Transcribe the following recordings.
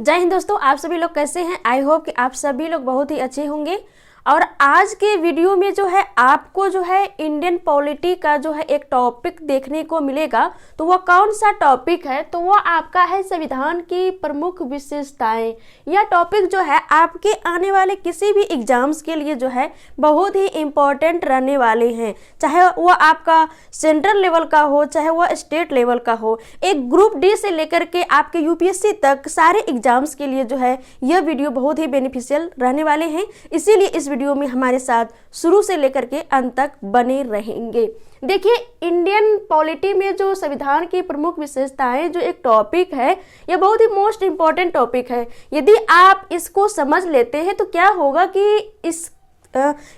जय हिंद दोस्तों, आप सभी लोग कैसे हैं। आई होप कि आप सभी लोग बहुत ही अच्छे होंगे। और आज के वीडियो में जो है आपको जो है इंडियन पॉलिटी का जो है एक टॉपिक देखने को मिलेगा। तो वो कौन सा टॉपिक है, तो वो आपका है संविधान की प्रमुख विशेषताएं। यह टॉपिक जो है आपके आने वाले किसी भी एग्जाम्स के लिए जो है बहुत ही इम्पोर्टेंट रहने वाले हैं, चाहे वो आपका सेंट्रल लेवल का हो चाहे वह स्टेट लेवल का हो। एक ग्रुप डी से लेकर के आपके यूपीएससी तक सारे एग्जाम्स के लिए जो है यह वीडियो बहुत ही बेनिफिशियल रहने वाले हैं। इसीलिए इस वीडियो में हमारे साथ शुरू से लेकर के अंत तक बने रहेंगे। देखिए, इंडियन पॉलिटी में जो संविधान की प्रमुख विशेषताएं जो एक टॉपिक है, यह बहुत ही मोस्ट इम्पॉर्टेंट टॉपिक है। यदि आप इसको समझ लेते हैं तो क्या होगा कि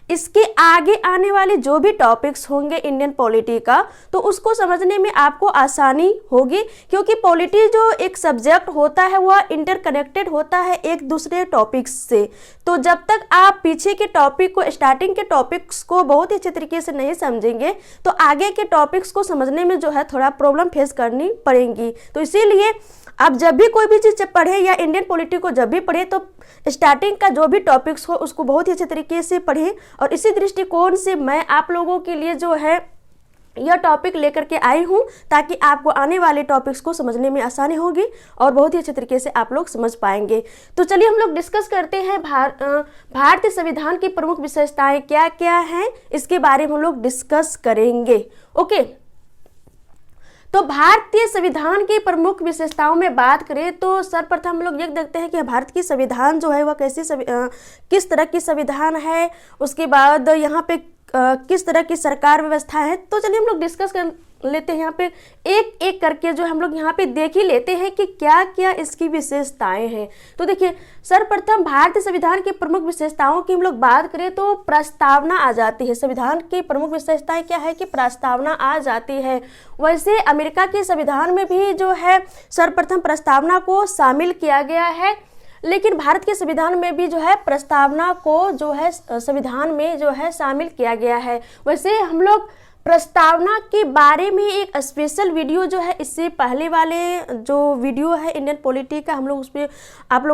इसके आगे आने वाले जो भी टॉपिक्स होंगे इंडियन पॉलिटी का, तो उसको समझने में आपको आसानी होगी, क्योंकि पॉलिटी जो एक सब्जेक्ट होता है वह इंटरकनेक्टेड होता है एक दूसरे टॉपिक्स से। तो जब तक आप पीछे के टॉपिक को, स्टार्टिंग के टॉपिक्स को बहुत ही अच्छे तरीके से नहीं समझेंगे तो आगे के टॉपिक्स को समझने में जो है थोड़ा प्रॉब्लम फेस करनी पड़ेगी। तो इसीलिए आप जब भी कोई भी चीज़ पढ़े या इंडियन पॉलिटी को जब भी पढ़े तो स्टार्टिंग का जो भी टॉपिक्स हो उसको बहुत ही अच्छे तरीके से पढ़ें। और इसी दृष्टिकोण से मैं आप लोगों के लिए जो है यह टॉपिक लेकर के आई हूँ, ताकि आपको आने वाले टॉपिक्स को समझने में आसानी होगी और बहुत ही अच्छे तरीके से आप लोग समझ पाएंगे। तो चलिए हम लोग डिस्कस करते हैं भारतीय संविधान की प्रमुख विशेषताएं क्या क्या हैं, इसके बारे में हम लोग डिस्कस करेंगे। ओके, तो भारतीय संविधान की प्रमुख विशेषताओं में बात करें तो सर्वप्रथम हम लोग ये देखते हैं कि भारत की संविधान जो है वह किस तरह की संविधान है। उसके बाद यहाँ पे किस तरह की सरकार व्यवस्था है। तो चलिए हम लोग डिस्कस कर लेते हैं। यहाँ पे एक एक करके जो हम लोग यहाँ पे देख ही लेते हैं कि क्या क्या इसकी विशेषताएं हैं। तो देखिए, सर्वप्रथम भारतीय संविधान की प्रमुख विशेषताओं की हम लोग बात करें तो प्रस्तावना आ जाती है। संविधान की प्रमुख विशेषताएं क्या है कि प्रस्तावना आ जाती है। वैसे अमेरिका के संविधान में भी जो है सर्वप्रथम प्रस्तावना को शामिल किया गया है, लेकिन भारत के संविधान में भी जो है प्रस्तावना को जो है संविधान में जो है शामिल किया गया है। वैसे हम लोग प्रस्तावना के बारे में एक स्पेशल वीडियो जो है, इससे पहले वाले जो वीडियो है इंडियन पॉलिटी का, हम लोग उसमें आप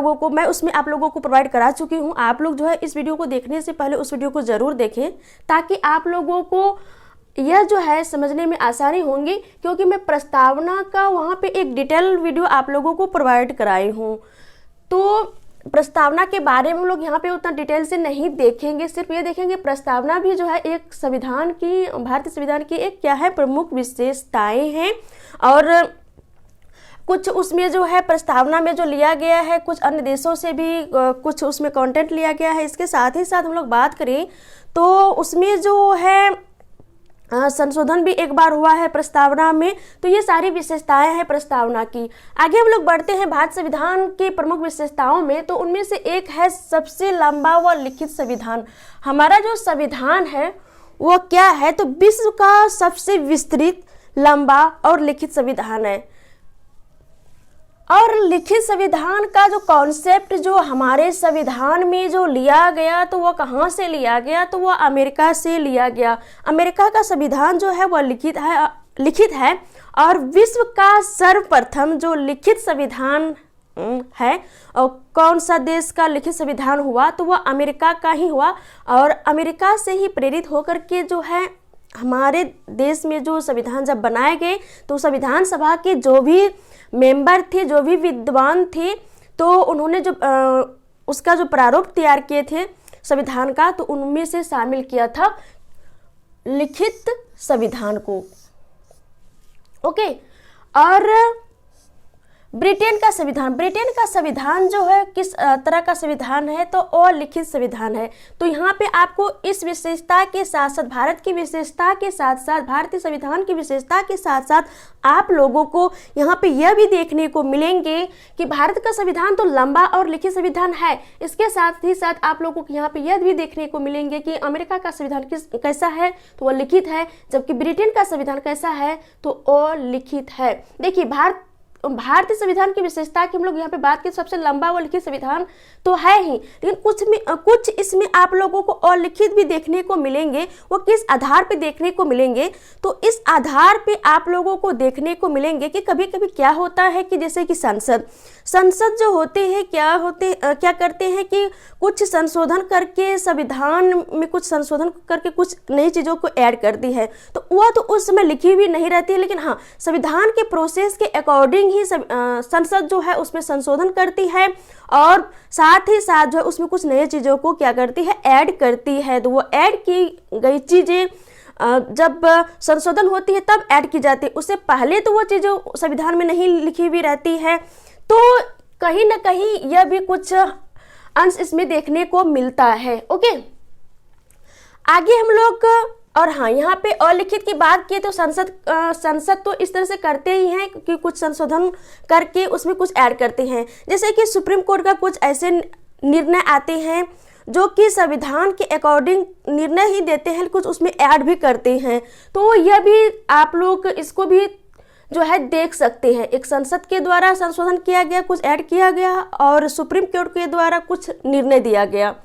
लोगों को प्रोवाइड करा चुकी हूँ। आप लोग जो है इस वीडियो को देखने से पहले उस वीडियो को ज़रूर देखें, ताकि आप लोगों को यह जो है समझने में आसानी होंगी, क्योंकि मैं प्रस्तावना का वहाँ पे एक डिटेल वीडियो आप लोगों को प्रोवाइड कराई हूँ। तो प्रस्तावना के बारे में हम लोग यहाँ पे उतना डिटेल से नहीं देखेंगे, सिर्फ ये देखेंगे प्रस्तावना भी जो है एक संविधान की, भारतीय संविधान की एक क्या है प्रमुख विशेषताएं हैं। और कुछ उसमें जो है प्रस्तावना में जो लिया गया है, कुछ अन्य देशों से भी कुछ उसमें कंटेंट लिया गया है। इसके साथ ही साथ हम लोग बात करें तो उसमें जो है संशोधन भी एक बार हुआ है प्रस्तावना में। तो ये सारी विशेषताएं हैं प्रस्तावना की। आगे हम लोग बढ़ते हैं भारत संविधान की प्रमुख विशेषताओं में, तो उनमें से एक है सबसे लंबा व लिखित संविधान। हमारा जो संविधान है वो क्या है, तो विश्व का सबसे विस्तृत, लंबा और लिखित संविधान है। और लिखित संविधान का जो कॉन्सेप्ट जो हमारे संविधान में जो लिया गया, तो वह कहाँ से लिया गया, तो वह अमेरिका से लिया गया। अमेरिका का संविधान जो है वह लिखित है। और विश्व का सर्वप्रथम जो लिखित संविधान है, और कौन सा देश का लिखित संविधान हुआ, तो वह अमेरिका का ही हुआ। और अमेरिका से ही प्रेरित होकर के जो है हमारे देश में जो संविधान जब बनाए गए, तो संविधान सभा के जो भी मेंबर थे, जो भी विद्वान थे, तो उन्होंने जो उसका जो प्रारूप तैयार किए थे संविधान का, तो उनमें से शामिल किया था लिखित संविधान को। ओके, और ब्रिटेन का संविधान जो है किस तरह का संविधान है, तो अलिखित संविधान है। तो यहाँ पे आपको इस विशेषता के साथ साथ, भारत की विशेषता के साथ साथ, भारतीय संविधान की विशेषता के साथ साथ आप लोगों को यहाँ पे यह भी देखने को मिलेंगे कि भारत का संविधान तो लंबा और लिखित संविधान है। इसके साथ ही साथ आप लोगों को यहाँ पे यह भी देखने को मिलेंगे कि अमेरिका का संविधान कैसा है, तो वह लिखित है, जबकि ब्रिटेन का संविधान कैसा है, तो अलिखित है। देखिए, भारत भारतीय संविधान की विशेषता की हम लोग यहाँ पे बात की, सबसे लंबा व लिखित संविधान तो है ही, लेकिन कुछ इसमें आप लोगों को और लिखित भी देखने को मिलेंगे। वो किस आधार पे देखने को मिलेंगे, तो इस आधार पे आप लोगों को देखने को मिलेंगे कि कभी कभी क्या होता है कि जैसे कि संसद जो होते हैं क्या करते हैं कि कुछ संशोधन करके संविधान में कुछ संशोधन करके कुछ नई चीज़ों को ऐड करती है, तो वह तो उस समय लिखी हुई नहीं रहती है, लेकिन हाँ संविधान के प्रोसेस के अकॉर्डिंग ही संसद जो है उसमें संशोधन करती है और साथ ही साथ जो है उसमें कुछ नई चीज़ों को क्या करती है, ऐड करती है। तो वो ऐड की गई चीज़ें जब संशोधन होती है तब ऐड की जाती है, उससे पहले तो वो चीज़ें संविधान में नहीं लिखी हुई रहती है। तो कहीं ना कहीं यह भी कुछ अंश इसमें देखने को मिलता है। ओके, आगे हम लोग, और हाँ यहाँ पे अलिखित की बात की तो संसद तो इस तरह से करते ही हैं कि कुछ संशोधन करके उसमें कुछ ऐड करते हैं, जैसे कि सुप्रीम कोर्ट का कुछ ऐसे निर्णय आते हैं जो कि संविधान के अकॉर्डिंग निर्णय ही देते हैं, कुछ उसमें ऐड भी करते हैं। तो यह भी आप लोग इसको भी जो है देख सकते हैं, एक संसद के द्वारा संशोधन किया गया, कुछ ऐड किया गया और सुप्रीम कोर्ट के द्वारा कुछ निर्णय दिया गया।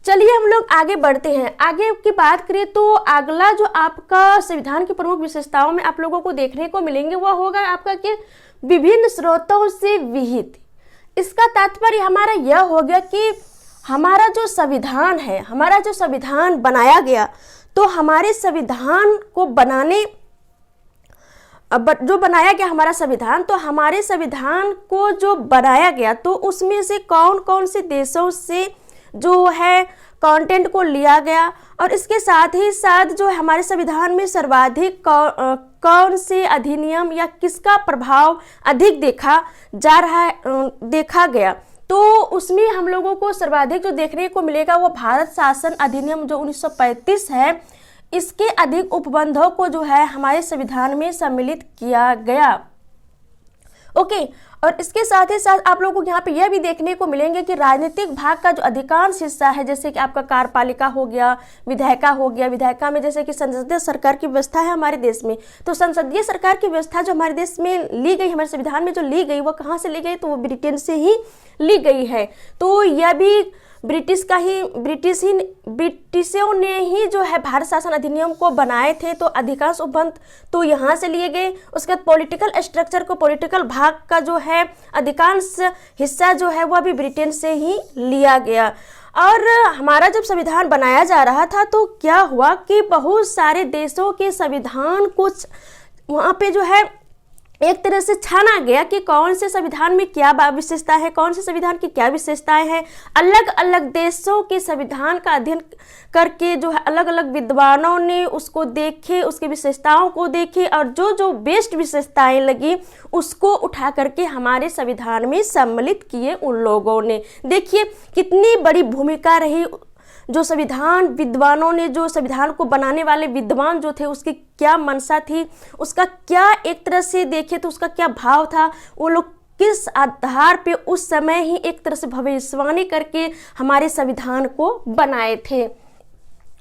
चलिए हम लोग आगे बढ़ते हैं। आगे की बात करें तो अगला जो आपका संविधान की प्रमुख विशेषताओं में आप लोगों को देखने को मिलेंगे वह होगा आपका कि विभिन्न स्रोतों से विहित। इसका तात्पर्य हमारा यह हो गया कि हमारा जो संविधान है, हमारा जो संविधान बनाया गया, तो हमारे संविधान को जो बनाया गया हमारा संविधान, तो हमारे संविधान को जो बनाया गया तो उसमें से कौन कौन से देशों से जो है कंटेंट को लिया गया, और इसके साथ ही साथ जो हमारे संविधान में सर्वाधिक कौन से अधिनियम या किसका प्रभाव अधिक देखा गया, तो उसमें हम लोगों को सर्वाधिक जो देखने को मिलेगा वो भारत शासन अधिनियम जो 1935 है, इसके अधिक उपबंधों को जो है हमारे संविधान में सम्मिलित किया गया। ओके, और इसके साथ ही साथ आप लोगों को यहाँ पे यह भी देखने को मिलेंगे कि राजनीतिक भाग का जो अधिकांश हिस्सा है, जैसे कि आपका कार्यपालिका हो गया, विधायिका में जैसे कि संसदीय सरकार की व्यवस्था है हमारे देश में, तो संसदीय सरकार की व्यवस्था जो हमारे देश में ली गई, हमारे संविधान में जो ली गई, वो कहाँ से ली गई, तो वो ब्रिटेन से ही ली गई है। तो यह भी ब्रिटिशों ने ही जो है भारत शासन अधिनियम को बनाए थे, तो अधिकांश उपबंध तो यहाँ से लिए गए। उसके बाद पॉलिटिकल स्ट्रक्चर को, पॉलिटिकल भाग का जो है अधिकांश हिस्सा जो है वह भी ब्रिटेन से ही लिया गया। और हमारा जब संविधान बनाया जा रहा था तो क्या हुआ कि बहुत सारे देशों के संविधान कुछ वहाँ पे जो है एक तरह से छाना गया कि कौन से संविधान में क्या विशेषता है, कौन से संविधान की क्या विशेषताएं हैं। अलग अलग देशों के संविधान का अध्ययन करके जो है अलग अलग विद्वानों ने उसको देखे, उसकी विशेषताओं को देखे, और जो जो बेस्ट विशेषताएं लगी उसको उठा करके हमारे संविधान में सम्मिलित किए उन लोगों ने। देखिए कितनी बड़ी भूमिका रही जो संविधान विद्वानों ने, जो संविधान को बनाने वाले विद्वान जो थे, उसकी क्या मंशा थी, उसका क्या एक तरह से देखे तो उसका क्या भाव था, वो लोग किस आधार पे उस समय ही एक तरह से भविष्यवाणी करके हमारे संविधान को बनाए थे।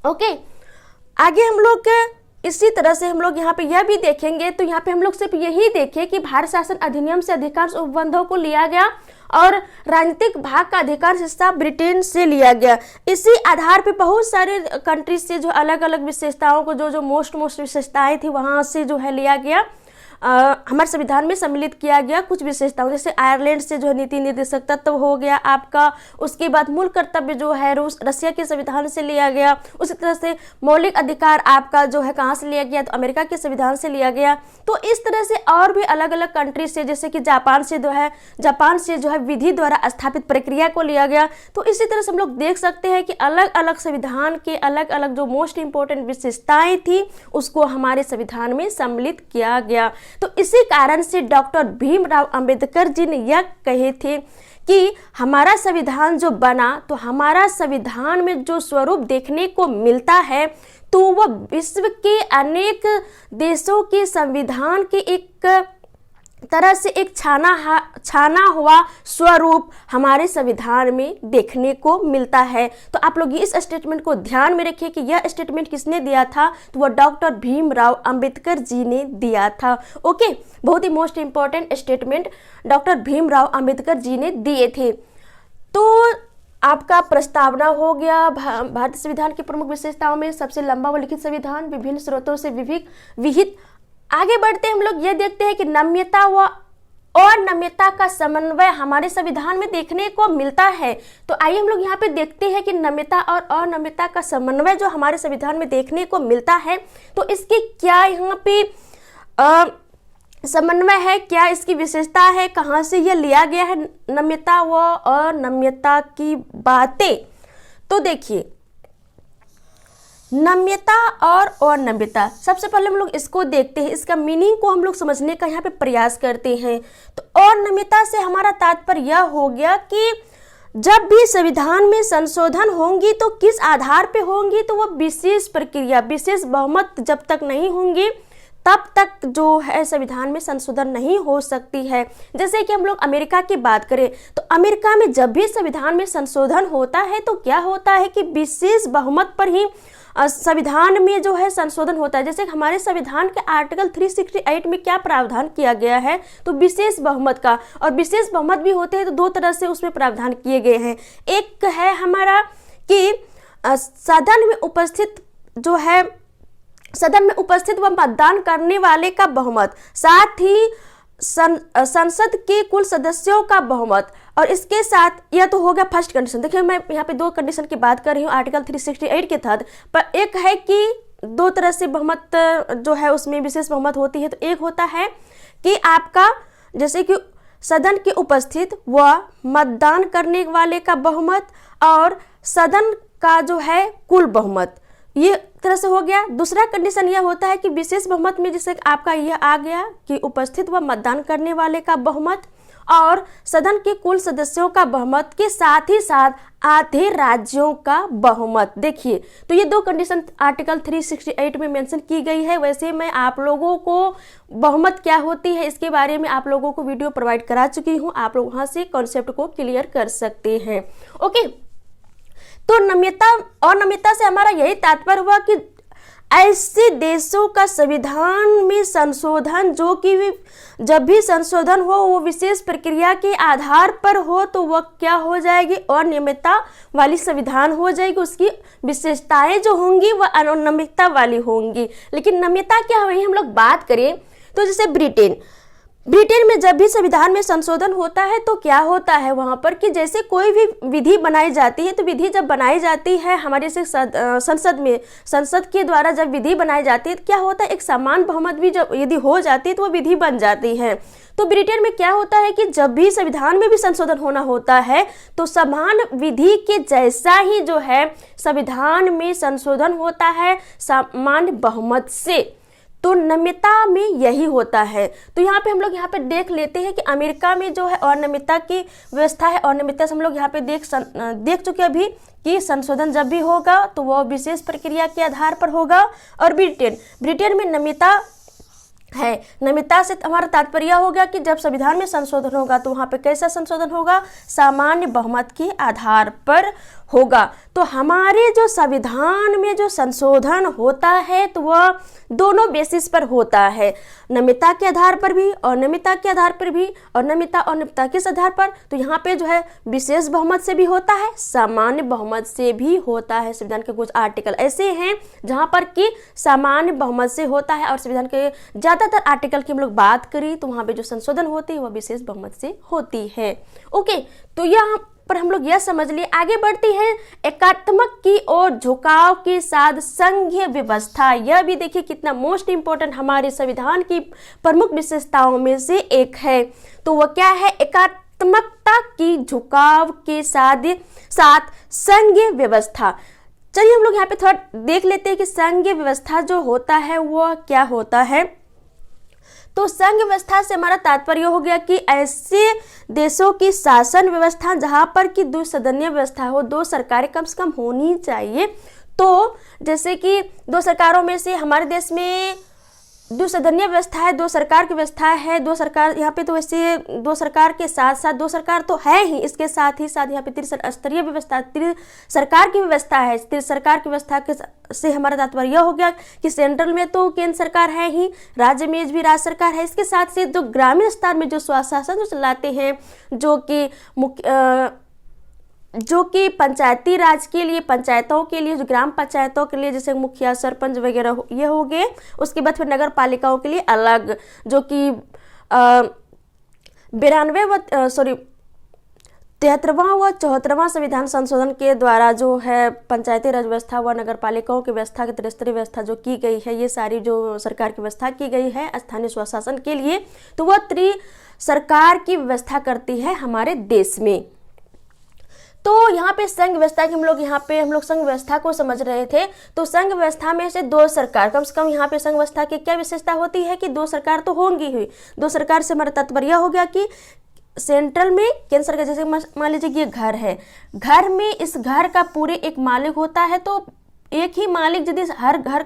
ओके, आगे हम लोग इसी तरह से हम लोग यहाँ पे यह भी देखेंगे, तो यहाँ पे हम लोग सिर्फ यही देखें कि भारत शासन अधिनियम से अधिकांश उपबंधों को लिया गया और राजनीतिक भाग का अधिकांश हिस्सा ब्रिटेन से लिया गया। इसी आधार पे बहुत सारे कंट्रीज से जो अलग अलग विशेषताओं को जो मोस्ट विशेषताएं थी वहाँ से जो है लिया गया, हमारे संविधान में सम्मिलित किया गया कुछ विशेषताओं। जैसे आयरलैंड से जो नीति निर्देशक तत्व हो गया आपका, उसके बाद मूल कर्तव्य जो है रसिया के संविधान से लिया गया। उसी तरह से मौलिक अधिकार आपका जो है कहाँ से लिया गया, तो अमेरिका के संविधान से लिया गया। तो इस तरह से और भी अलग अलग कंट्री से, जैसे कि जापान से जो है विधि द्वारा स्थापित प्रक्रिया को लिया गया। तो इसी तरह से हम लोग देख सकते हैं कि अलग अलग संविधान के अलग अलग जो मोस्ट इंपॉर्टेंट विशेषताएं थी उसको हमारे संविधान में सम्मिलित किया गया। तो इसी कारण से डॉक्टर भीमराव अंबेडकर जी ने यह कहे थे कि हमारा संविधान जो बना, तो हमारा संविधान में जो स्वरूप देखने को मिलता है तो वह विश्व के अनेक देशों के संविधान के एक तरह से एक छाना हुआ स्वरूप हमारे संविधान में देखने को मिलता है। तो आप लोग इस स्टेटमेंट को ध्यान में रखिए कि यह स्टेटमेंट किसने दिया था, तो वह डॉक्टर भीमराव अंबेडकर जी ने दिया था। ओके, बहुत ही most important statement doctor Bhimrao Ambedkar ji ने दिए थे। तो आपका प्रस्तावना हो गया भारतीय संविधान की प्रमुख विशेषताओं में सबसे लंबा व लिखित संविधान, विभिन्न स्रोतों से विहित। आगे बढ़ते हम लोग ये देखते हैं कि नम्यता व अनम्यता का समन्वय हमारे संविधान में देखने को मिलता है। तो आइए हम लोग यहाँ पे देखते हैं कि नम्यता और अनम्यता का समन्वय जो हमारे संविधान में देखने को मिलता है, तो इसकी क्या यहाँ पे समन्वय है, क्या इसकी विशेषता है, कहाँ से यह लिया गया है नम्यता व अनम्यता की बातें। तो देखिए, नम्यता और अनम्यता, सबसे पहले हम लोग इसको देखते हैं, इसका मीनिंग को हम लोग समझने का यहाँ पे प्रयास करते हैं। तो अनम्यता से हमारा तात्पर्य यह हो गया कि जब भी संविधान में संशोधन होंगी तो किस आधार पे होंगी, तो वह विशेष प्रक्रिया, विशेष बहुमत जब तक नहीं होंगी तब तक जो है संविधान में संशोधन नहीं हो सकती है। जैसे कि हम लोग अमेरिका की बात करें, तो अमेरिका में जब भी संविधान में संशोधन होता है तो क्या होता है कि विशेष बहुमत पर ही संविधान में जो है संशोधन होता है। जैसे हमारे संविधान के आर्टिकल 368 में क्या प्रावधान किया गया है, तो विशेष बहुमत का, और विशेष बहुमत भी होते हैं तो दो तरह से उसमें प्रावधान किए गए हैं। एक है हमारा कि सदन में उपस्थित जो है, सदन में उपस्थित व मतदान करने वाले का बहुमत, साथ ही संसद के कुल सदस्यों का बहुमत, और इसके साथ यह तो हो गया फर्स्ट कंडीशन। देखिए मैं यहाँ पे दो कंडीशन की बात कर रही हूँ आर्टिकल 368 के तहत, पर एक है कि दो तरह से बहुमत जो है उसमें विशेष बहुमत होती है। तो एक होता है कि आपका जैसे कि सदन के उपस्थित व मतदान करने वाले का बहुमत और सदन का जो है कुल बहुमत, ये तरह से हो गया। दूसरा कंडीशन यह होता है कि विशेष बहुमत में जैसे आपका यह आ गया कि उपस्थित व मतदान करने वाले का बहुमत और सदन के कुल सदस्यों का बहुमत के साथ ही साथ आधे राज्यों का बहुमत। देखिए, तो ये दो कंडीशन आर्टिकल 368 में मेंशन की गई है। वैसे मैं आप लोगों को बहुमत क्या होती है इसके बारे में आप लोगों को वीडियो प्रोवाइड करा चुकी हूँ, आप लोग वहाँ से कॉन्सेप्ट को क्लियर कर सकते हैं। ओके, तो नम्यता और नम्यता से हमारा यही तात्पर्य हुआ कि ऐसे देशों का संविधान में संशोधन जो कि जब भी संशोधन हो वो विशेष प्रक्रिया के आधार पर हो, तो वह क्या हो जाएगी, अनियमितता वाली संविधान हो जाएगी। उसकी विशेषताएं जो होंगी वह अनियमितता वाली होंगी। लेकिन नम्यता क्या है, हम लोग बात करें तो जैसे ब्रिटेन में जब भी संविधान में संशोधन होता है तो क्या होता है वहाँ पर कि जैसे कोई भी विधि बनाई जाती है, तो विधि जब बनाई जाती है हमारे से संसद के द्वारा जब विधि बनाई जाती है तो क्या होता है, एक समान बहुमत भी जब यदि हो जाती है तो वो विधि बन जाती है। तो ब्रिटेन में क्या होता है कि जब भी संविधान में भी संशोधन होना होता है तो समान विधि के जैसा ही जो है संविधान में संशोधन होता है समान बहुमत से। तो नम्यता में यही होता है। तो यहाँ पे हम लोग यहाँ पे देख लेते हैं कि अमेरिका में जो है अनियमितता की व्यवस्था है। अनियमितता से हम लोग यहाँ पे देख चुके अभी कि संशोधन जब भी होगा तो वह विशेष प्रक्रिया के आधार पर होगा। और ब्रिटेन में नम्यता है। नम्यता से हमारा तात्पर्य हो गया कि जब संविधान में संशोधन होगा तो वहाँ पे कैसा संशोधन होगा, सामान्य बहुमत के आधार पर होगा। तो हमारे जो संविधान में जो संशोधन होता है तो वह दोनों बेसिस पर होता है, नम्यता के आधार पर भी और अनियमितता के आधार पर भी, और नम्यता और अनियमितता के आधार पर। तो यहाँ पे जो है विशेष बहुमत से भी होता है, सामान्य बहुमत से भी होता है। संविधान के कुछ आर्टिकल ऐसे हैं जहाँ पर कि सामान्य बहुमत से होता है, और संविधान के ज़्यादातर आर्टिकल की हम लोग बात करें तो वहाँ पे जो संशोधन होती है वह विशेष बहुमत से होती है। ओके, तो यहाँ पर हम लोग यह समझ लिए। आगे बढ़ती है एकात्मक की ओर झुकाव के साथ संघीय व्यवस्था। यह भी देखिए कितना मोस्ट इंपोर्टेंट हमारे संविधान की प्रमुख विशेषताओं में से एक है। तो वह क्या है, एकात्मकता की झुकाव के साथ संघीय व्यवस्था। चलिए हम लोग यहाँ पे थोड़ा देख लेते हैं कि संघीय व्यवस्था जो होता है वह क्या होता है। तो संघ व्यवस्था से हमारा तात्पर्य हो गया कि ऐसे देशों की शासन व्यवस्था जहां पर कि द्विसदनीय व्यवस्था हो, दो सरकारें कम से कम होनी चाहिए। तो जैसे कि दो सरकारों में से हमारे देश में द्विसदनीय व्यवस्था है, दो सरकार की व्यवस्था है, दो सरकार यहाँ पे तो वैसे दो सरकार के साथ साथ दो सरकार तो है ही, इसके साथ ही साथ यहाँ पे त्रिस्तरीय व्यवस्था, सरकार की व्यवस्था है। सरकार की व्यवस्था के से हमारा तात्पर्य यह हो गया कि सेंट्रल में तो केंद्र सरकार है ही, राज्य में भी राज्य सरकार है, इसके साथ से जो ग्रामीण स्तर में जो स्वशासन जो चलाते हैं, जो कि पंचायती राज के लिए, पंचायतों के लिए, जो ग्राम पंचायतों के लिए जैसे मुखिया, सरपंच वगैरह ये हो गए। उसके बाद फिर नगर पालिकाओं के लिए अलग, जो कि 73वां व 74वां संविधान संशोधन के द्वारा जो है पंचायती राज व्यवस्था व नगर पालिकाओं की व्यवस्था की त्रिस्तरीय व्यवस्था जो की गई है, ये सारी जो सरकार की व्यवस्था की गई है स्थानीय स्वशासन के लिए, तो वह सरकार की व्यवस्था करती है हमारे देश में। तो यहाँ पे संघ व्यवस्था की हम लोग संघ व्यवस्था को समझ रहे थे। तो संघ व्यवस्था में से दो सरकार, कम से कम यहाँ पे संघ व्यवस्था की क्या विशेषता होती है कि दो सरकार तो होंगी ही। दो सरकार से हमारा तात्पर्य हो गया कि सेंट्रल में केंद्र सरकार, जैसे मान लीजिए कि ये घर है, घर में इस घर का पूरे एक मालिक होता है, तो एक ही मालिक यदि हर घर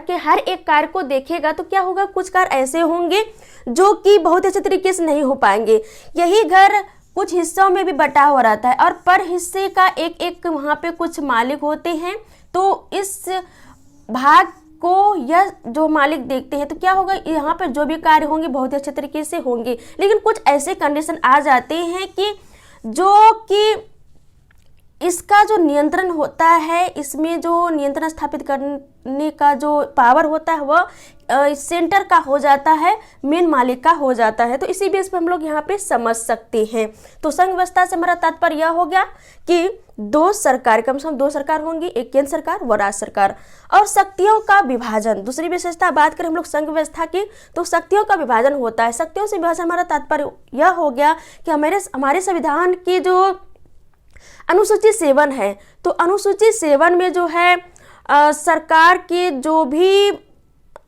के हर एक कार्य को देखेगा तो क्या होगा, कुछ कार्य ऐसे होंगे जो कि बहुत अच्छे तरीके से नहीं हो पाएंगे। यही घर कुछ हिस्सों में भी बटा हुआ रहता है और पर हिस्से का एक एक वहाँ पे कुछ मालिक होते हैं, तो इस भाग को यह जो मालिक देखते हैं तो क्या होगा, यहाँ पर जो भी कार्य होंगे बहुत अच्छे तरीके से होंगे। लेकिन कुछ ऐसे कंडीशन आ जाते हैं कि जो कि इसका जो नियंत्रण होता है, इसमें जो नियंत्रण स्थापित करने का जो पावर होता है वह सेंटर का हो जाता है, मेन मालिक का हो जाता है। तो इसी बेस पर हम लोग यहाँ पे समझ सकते हैं। तो संघ व्यवस्था से हमारा तात्पर्य यह हो गया कि दो सरकार, कम से कम दो सरकार होंगी, एक केंद्र सरकार व राज्य सरकार। और शक्तियों का विभाजन, दूसरी विशेषता बात करें हम लोग संघ व्यवस्था की, तो शक्तियों का विभाजन होता है। शक्तियों से विभाजन हमारा तात्पर्य यह हो गया कि हमारे संविधान की जो अनुसूची 7 है, तो अनुसूची 7 में जो है सरकार की जो भी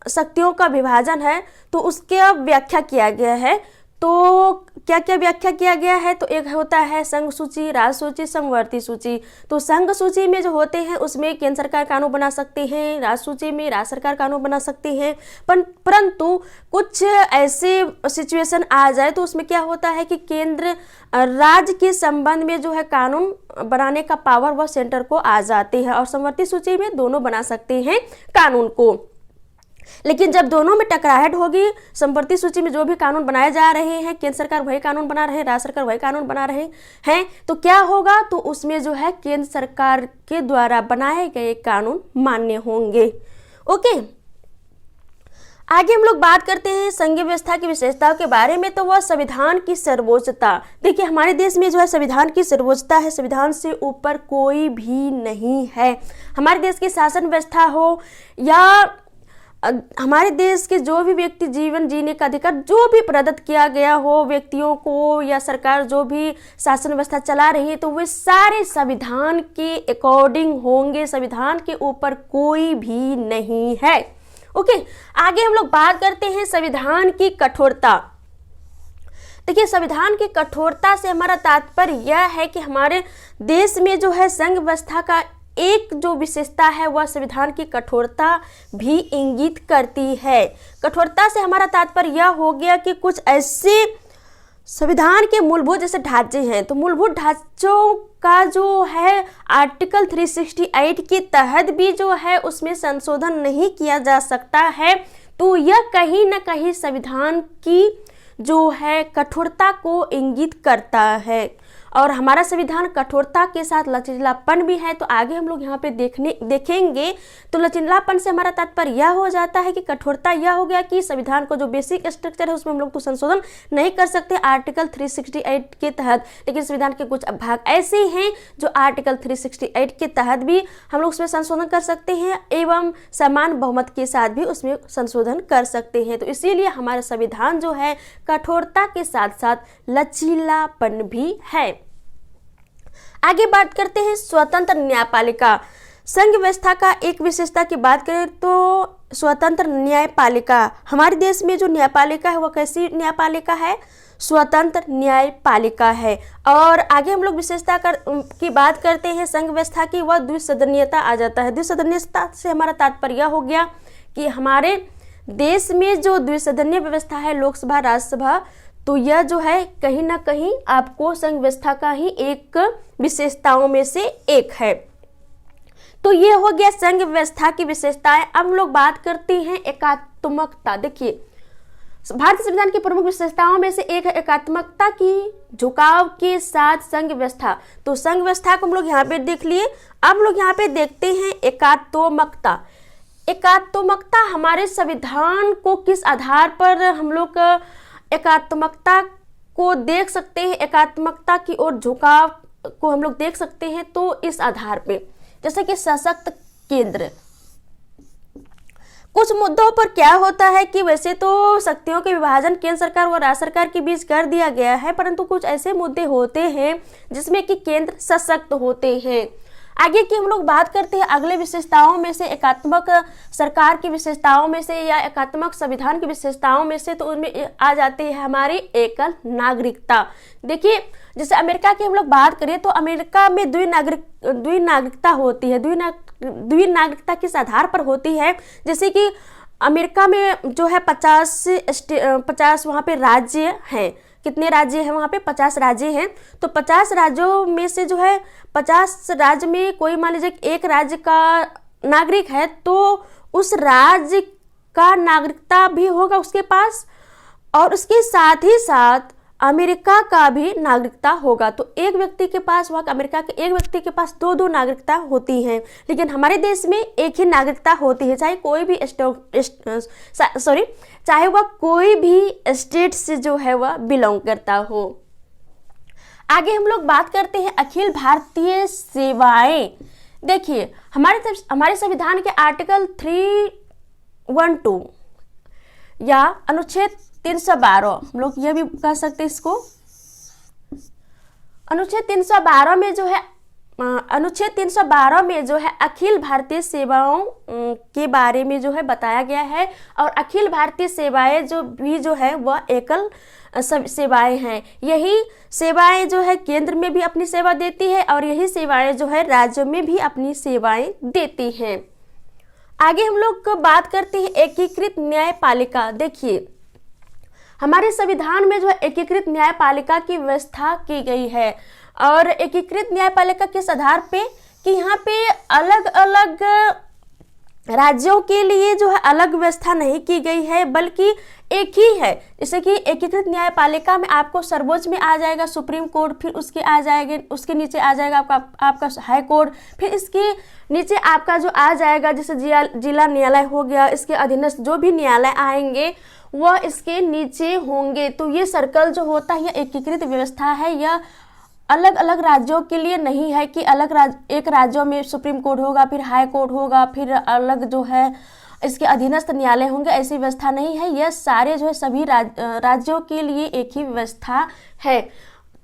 शक्तियों का विभाजन है तो उसके व्याख्या किया गया है। तो क्या क्या व्याख्या किया गया है, तो एक होता है संघ सूची, राज्य सूची, समवर्ती सूची। तो संघ सूची में जो होते हैं उसमें केंद्र सरकार कानून बना सकते हैं, राज्य सूची में राज्य सरकार कानून बना सकते हैं। परंतु कुछ ऐसे सिचुएशन आ जाए तो उसमें क्या होता है कि केंद्र राज्य के संबंध में जो है कानून बनाने का पावर वह सेंटर को आ जाते हैं, और समवर्ती सूची में दोनों बना सकते हैं कानून को। लेकिन जब दोनों में टकराहट होगी, संवर्ती सूची में जो भी कानून बनाए जा रहे हैं, केंद्र सरकार वही कानून बना रहे हैं, राज्य सरकार वही कानून बना रहे हैं, तो क्या होगा, तो उसमें जो है केंद्र सरकार के द्वारा बनाए गए कानून मान्य होंगे। ओके, आगे हम लोग बात करते हैं संघीय व्यवस्था की विशेषताओं के बारे में। तो वह संविधान की सर्वोच्चता। देखिए हमारे देश में जो है संविधान की सर्वोच्चता है, संविधान से ऊपर कोई भी नहीं है। हमारे देश की शासन व्यवस्था हो या हमारे देश के जो भी व्यक्ति जीवन जीने का अधिकार जो भी प्रदत्त किया गया हो व्यक्तियों को, या सरकार जो भी शासन व्यवस्था चला रही है, तो वे सारे संविधान के अकॉर्डिंग होंगे, संविधान के ऊपर कोई भी नहीं है। ओके, आगे हम लोग बात करते हैं संविधान की कठोरता। देखिए संविधान की कठोरता से हमारा तात्पर्य यह है कि हमारे देश में जो है संघ व्यवस्था का एक जो विशेषता है वह संविधान की कठोरता भी इंगित करती है। कठोरता से हमारा तात्पर्य यह हो गया कि कुछ ऐसे संविधान के मूलभूत जैसे ढांचे हैं, तो मूलभूत ढांचों का जो है आर्टिकल 368 के तहत भी जो है उसमें संशोधन नहीं किया जा सकता है। तो यह कहीं ना कहीं संविधान की जो है कठोरता को इंगित करता है, और हमारा संविधान कठोरता के साथ लचीलापन भी है। तो आगे हम लोग यहाँ पे देखेंगे। तो लचीलापन से हमारा तात्पर्य यह हो जाता है कि कठोरता यह हो गया कि संविधान को जो बेसिक स्ट्रक्चर है उसमें हम लोग तो संशोधन नहीं कर सकते आर्टिकल 368 के तहत, लेकिन संविधान के कुछ भाग ऐसे हैं जो आर्टिकल 368 के तहत भी हम लोग उसमें संशोधन कर सकते हैं एवं समान बहुमत के साथ भी उसमें संशोधन कर सकते हैं। तो इसीलिए हमारा संविधान जो है कठोरता के साथ साथ लचीलापन भी है। आगे बात करते हैं स्वतंत्र न्यायपालिका। संघ व्यवस्था का एक विशेषता की बात करें तो स्वतंत्र न्यायपालिका। हमारे देश में जो न्यायपालिका है वह कैसी न्यायपालिका है, स्वतंत्र न्यायपालिका है। और आगे हम लोग विशेषता की बात करते हैं संघ व्यवस्था की, वह द्विसदनीयता आ जाता है। द्विसदनीयता से हमारा तात्पर्य हो गया कि हमारे देश में जो द्विसदनीय व्यवस्था है, लोकसभा राज्यसभा, तो यह जो है कहीं ना कहीं आपको संघ व्यवस्था का ही एक विशेषताओं में से एक है। तो ये हो गया संघ व्यवस्था की विशेषताएं। अब हम लोग बात करते हैं एकात्मकता। देखिए, भारतीय संविधान की प्रमुख विशेषताओं में से एक है एकात्मकता की झुकाव के साथ संघ व्यवस्था। तो संघ व्यवस्था को हम लोग यहाँ पे देख लिए। अब लोग यहाँ पे देखते हैं एकात्मकता। एकात्मकता हमारे संविधान को किस आधार पर हम लोग एकात्मकता को देख सकते हैं, एकात्मकता की ओर झुकाव को हम लोग देख सकते हैं। तो इस आधार पे जैसे कि सशक्त केंद्र, कुछ मुद्दों पर क्या होता है कि वैसे तो शक्तियों के विभाजन केंद्र सरकार और राज्य सरकार के बीच कर दिया गया है, परंतु कुछ ऐसे मुद्दे होते हैं जिसमें कि केंद्र सशक्त होते हैं। आगे की हम लोग बात करते हैं अगले विशेषताओं में से, एकात्मक सरकार की विशेषताओं में से या एकात्मक संविधान की विशेषताओं में से। तो उनमें आ जाती है हमारी एकल नागरिकता। देखिए, जैसे अमेरिका की हम लोग बात करें तो अमेरिका में द्विनागरिकता होती है। द्विनागरिकता किस आधार पर होती है, जैसे कि अमेरिका में जो है 50 वहाँ पे राज्य हैं। कितने राज्य हैं वहाँ पे? 50 राज्य हैं। तो 50 राज्यों में से जो है 50 राज्य में कोई मान लीजिए एक राज्य का नागरिक है, तो उस राज्य का नागरिकता भी होगा उसके पास, और उसके साथ ही साथ अमेरिका का भी नागरिकता होगा। तो एक व्यक्ति के पास, वहाँ अमेरिका के एक व्यक्ति के पास दो नागरिकता होती हैं, लेकिन हमारे देश में एक ही नागरिकता होती है, चाहे कोई भी चाहे वह कोई भी स्टेट से जो है वह बिलोंग करता हो। आगे हम लोग बात करते हैं अखिल भारतीय सेवाएं। देखिए, हमारे संविधान के आर्टिकल 312 या अनुच्छेद 312, हम लोग यह भी कह सकते हैं इसको, अनुच्छेद 312 में जो है अखिल भारतीय सेवाओं के बारे में जो है बताया गया है। और अखिल भारतीय सेवाएं जो है वह एकल सेवाएं हैं। यही सेवाएं जो है केंद्र में भी अपनी सेवा देती है और यही सेवाएं जो है राज्यों में भी अपनी सेवाएं देती हैं। आगे हम लोग बात करते हैं एकीकृत न्यायपालिका। देखिए, हमारे संविधान में जो है एकीकृत न्यायपालिका की व्यवस्था की गई है। और एकीकृत न्यायपालिका किस आधार पे कि यहाँ पे अलग अलग राज्यों के लिए जो है अलग व्यवस्था नहीं की गई है, बल्कि एक ही है। जैसे कि एकीकृत न्यायपालिका में आपको सर्वोच्च में आ जाएगा सुप्रीम कोर्ट, फिर उसके नीचे आ जाएगा आपका हाई कोर्ट, फिर इसके नीचे आपका जो आ जाएगा जैसे जिला न्यायालय हो गया, इसके अधीनस्थ जो भी न्यायालय आएंगे वह इसके नीचे होंगे। तो ये सर्कल जो होता है यह एकीकृत व्यवस्था है। यह अलग अलग राज्यों के लिए नहीं है कि एक राज्यों में सुप्रीम कोर्ट होगा, फिर हाई कोर्ट होगा, फिर अलग जो है इसके अधीनस्थ न्यायालय होंगे, ऐसी व्यवस्था नहीं है। यह सारे जो है सभी राज्यों के लिए एक ही व्यवस्था है।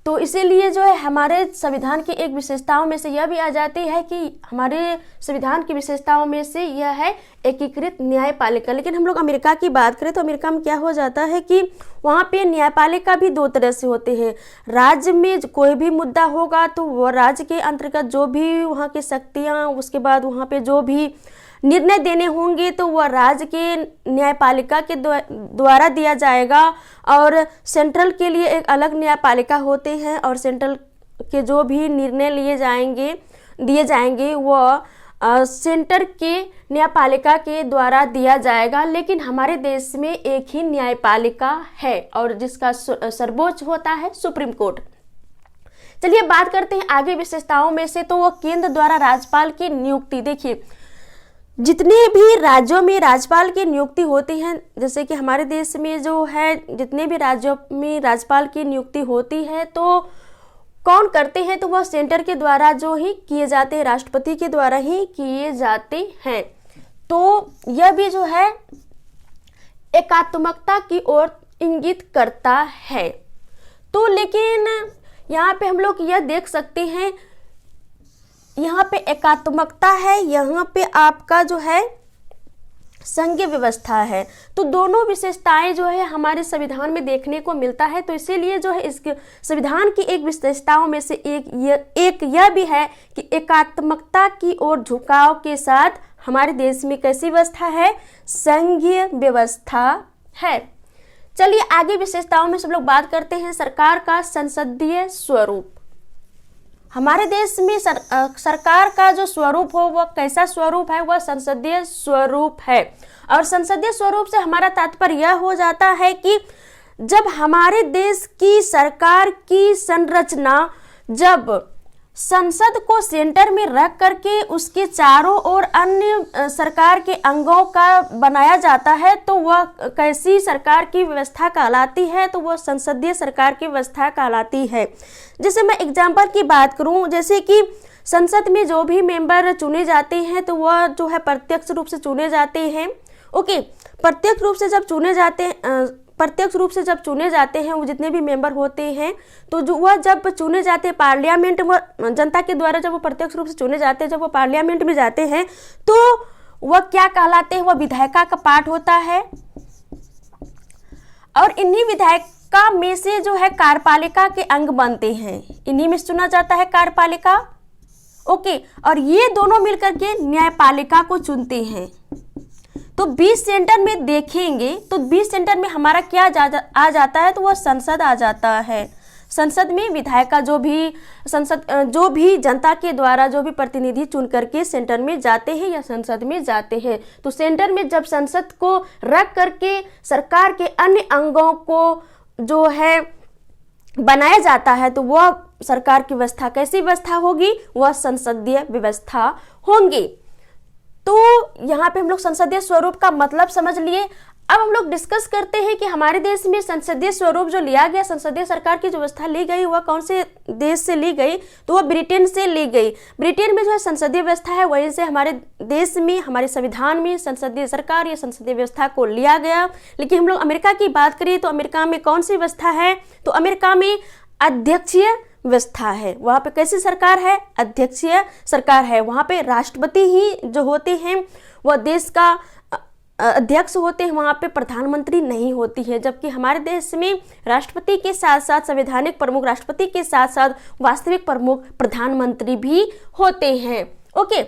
तो इसीलिए जो है हमारे संविधान की एक विशेषताओं में से यह भी आ जाती है कि हमारे संविधान की विशेषताओं में से यह है एकीकृत न्यायपालिका। लेकिन हम लोग अमेरिका की बात करें तो अमेरिका में क्या हो जाता है कि वहाँ पे न्यायपालिका भी दो तरह से होते हैं। राज्य में कोई भी मुद्दा होगा तो वह राज्य के अंतर्गत जो भी वहाँ की शक्तियाँ, उसके बाद वहाँ पे जो भी निर्णय देने होंगे तो वह राज्य के न्यायपालिका के द्वारा दिया जाएगा। और सेंट्रल के लिए एक अलग न्यायपालिका होते हैं और सेंट्रल के जो भी निर्णय दिए जाएंगे वह सेंटर के न्यायपालिका के द्वारा दिया जाएगा। लेकिन हमारे देश में एक ही न्यायपालिका है और जिसका सर्वोच्च होता है सुप्रीम कोर्ट। चलिए बात करते हैं आगे विशेषताओं में से, तो वह केंद्र द्वारा राज्यपाल की नियुक्ति। देखिए, जितने भी राज्यों में राज्यपाल की नियुक्ति होती है, जैसे कि हमारे देश में जो है जितने भी राज्यों में राज्यपाल की नियुक्ति होती है तो कौन करते हैं, तो वह सेंटर के द्वारा जो ही किए जाते हैं, राष्ट्रपति के द्वारा ही किए जाते हैं। तो यह भी जो है एकात्मकता की ओर इंगित करता है। तो लेकिन यहाँ पे हम लोग यह देख सकते हैं, यहाँ पे एकात्मकता है, यहाँ पे आपका जो है संघीय व्यवस्था है। तो दोनों विशेषताएं जो है हमारे संविधान में देखने को मिलता है। तो इसीलिए जो है इस संविधान की एक विशेषताओं में से एक यह भी है कि एकात्मकता की ओर झुकाव के साथ हमारे देश में कैसी व्यवस्था है? संघीय व्यवस्था है। चलिए आगे विशेषताओं में सब लोग बात करते हैं। सरकार का संसदीय स्वरूप। हमारे देश में सरकार का जो स्वरूप हो वह कैसा स्वरूप है? वह संसदीय स्वरूप है। और संसदीय स्वरूप से हमारा तात्पर्य यह हो जाता है कि जब हमारे देश की सरकार की संरचना जब संसद को सेंटर में रख करके उसके चारों ओर अन्य सरकार के अंगों का बनाया जाता है तो वह कैसी सरकार की व्यवस्था कहलाती है? तो वह संसदीय सरकार की व्यवस्था कहलाती है। जैसे मैं एग्जाम्पल की बात करूं, जैसे कि संसद में जो भी मेंबर चुने जाते हैं तो वह जो है प्रत्यक्ष रूप से चुने जाते हैं। ओके, प्रत्यक्ष रूप से जब चुने जाते हैं वो जितने भी मेंबर होते हैं तो जो वह जब चुने जाते हैं पार्लियामेंट, वह जनता के द्वारा जब वो प्रत्यक्ष रूप से चुने जाते हैं, जब वो पार्लियामेंट में जाते हैं तो वह क्या कहलाते हैं? वह विधायिका का पार्ट होता है। और इन्हीं विधायिका में से जो है कार्यपालिका के अंग बनते हैं, इन्हीं में चुना जाता है कार्यपालिका। ओके, और ये दोनों मिलकर के न्यायपालिका को चुनते हैं। तो 20 सेंटर में देखेंगे तो 20 सेंटर में हमारा क्या आ जाता है? तो वह संसद आ जाता है। संसद में विधायिका जो भी जनता के द्वारा जो भी प्रतिनिधि चुन करके सेंटर में जाते हैं या संसद में जाते हैं, तो सेंटर में जब संसद को रख करके सरकार के अन्य अंगों को जो है बनाया जाता है तो वह सरकार की व्यवस्था कैसी व्यवस्था होगी? वह संसदीय व्यवस्था होंगी। तो यहाँ पे हम लोग संसदीय स्वरूप का मतलब समझ लिए। अब हम लोग डिस्कस करते हैं कि हमारे देश में संसदीय स्वरूप जो लिया गया, संसदीय सरकार की जो व्यवस्था ली गई वह कौन से देश से ली गई? तो वह ब्रिटेन से ली गई। ब्रिटेन में जो है संसदीय व्यवस्था है, वहीं से हमारे देश में, हमारे संविधान में संसदीय सरकार या संसदीय व्यवस्था को लिया गया। लेकिन हम लोग अमेरिका की बात करें तो अमेरिका में कौन सी व्यवस्था है? तो अमेरिका में अध्यक्षीय व्यवस्था है। वहाँ पे कैसी सरकार है? अध्यक्षीय सरकार है। वहाँ पे राष्ट्रपति ही जो होते हैं वह देश का अध्यक्ष होते हैं, वहाँ पे प्रधानमंत्री नहीं होती है। जबकि हमारे देश में राष्ट्रपति के साथ साथ संवैधानिक प्रमुख राष्ट्रपति के साथ साथ वास्तविक प्रमुख प्रधानमंत्री भी होते हैं। ओके,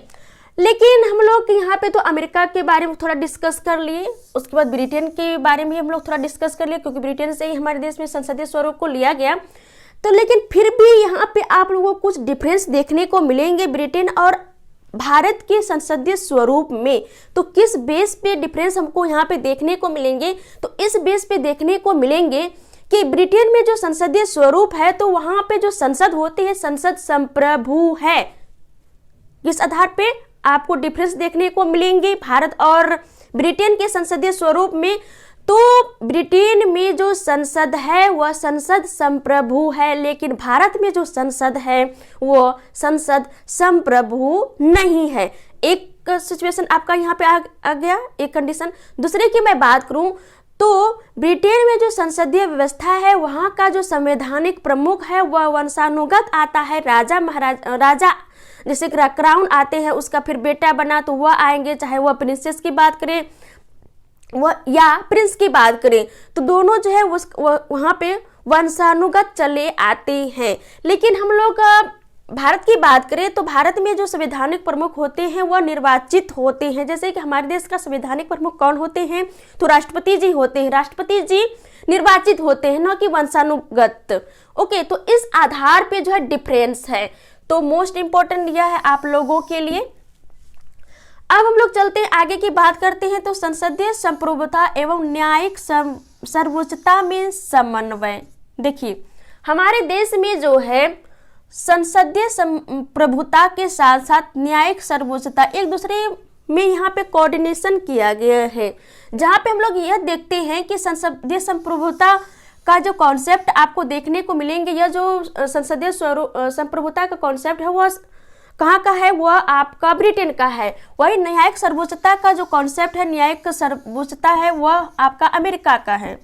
लेकिन हम लोग यहाँ पे तो अमेरिका के बारे में थोड़ा डिस्कस कर लिए, उसके बाद ब्रिटेन के बारे में हम लोग थोड़ा डिस्कस कर लिए क्योंकि ब्रिटेन से ही हमारे देश में संसदीय स्वरूप को लिया गया। तो लेकिन फिर भी यहाँ पे आप लोगों को कुछ डिफरेंस देखने को मिलेंगे ब्रिटेन और भारत के संसदीय स्वरूप में। तो किस बेस पे डिफरेंस हमको यहाँ पे देखने को मिलेंगे? तो इस बेस पे देखने को मिलेंगे कि ब्रिटेन में जो संसदीय स्वरूप है तो वहाँ पे जो संसद होती है संसद संप्रभु है। किस आधार पे आपको डिफरेंस देखने को मिलेंगे भारत और ब्रिटेन के संसदीय स्वरूप में? तो ब्रिटेन में जो संसद है वह संसद संप्रभु है, लेकिन भारत में जो संसद है वो संसद संप्रभु नहीं है। एक सिचुएशन आपका यहाँ पे आ गया, एक कंडीशन। दूसरे की मैं बात करूं तो ब्रिटेन में जो संसदीय व्यवस्था है वहाँ का जो संवैधानिक प्रमुख है वह वंशानुगत आता है। राजा जैसे क्राउन आते हैं, उसका फिर बेटा बना तो वह आएंगे, चाहे वह प्रिंसेस की बात करें वह या प्रिंस की बात करें, तो दोनों जो है वहाँ पे वंशानुगत चले आते हैं। लेकिन हम लोग भारत की बात करें तो भारत में जो संवैधानिक प्रमुख होते हैं वह निर्वाचित होते हैं। जैसे कि हमारे देश का संवैधानिक प्रमुख कौन होते हैं? तो राष्ट्रपति जी होते हैं। राष्ट्रपति जी निर्वाचित होते हैं, न कि वंशानुगत। ओके, तो इस आधार पे जो है डिफरेंस है। तो मोस्ट इंपॉर्टेंट यह है आप लोगों के लिए। अब हम लोग चलते हैं आगे की बात करते हैं। तो संसदीय संप्रभुता एवं न्यायिक सर्वोच्चता में समन्वय। देखिए हमारे देश में जो है संसदीय संप्रभुता के साथ साथ न्यायिक सर्वोच्चता एक दूसरे में यहाँ पे कोऑर्डिनेशन किया गया है, जहाँ पे हम लोग यह देखते हैं कि संसदीय संप्रभुता का जो कॉन्सेप्ट आपको देखने को मिलेंगे, यह जो संसदीय संप्रभुता का कॉन्सेप्ट है वह कहाँ का है? वह आपका ब्रिटेन का है। वही न्यायिक सर्वोच्चता का जो कॉन्सेप्ट है, न्यायिक सर्वोच्चता है, वह आपका अमेरिका का है।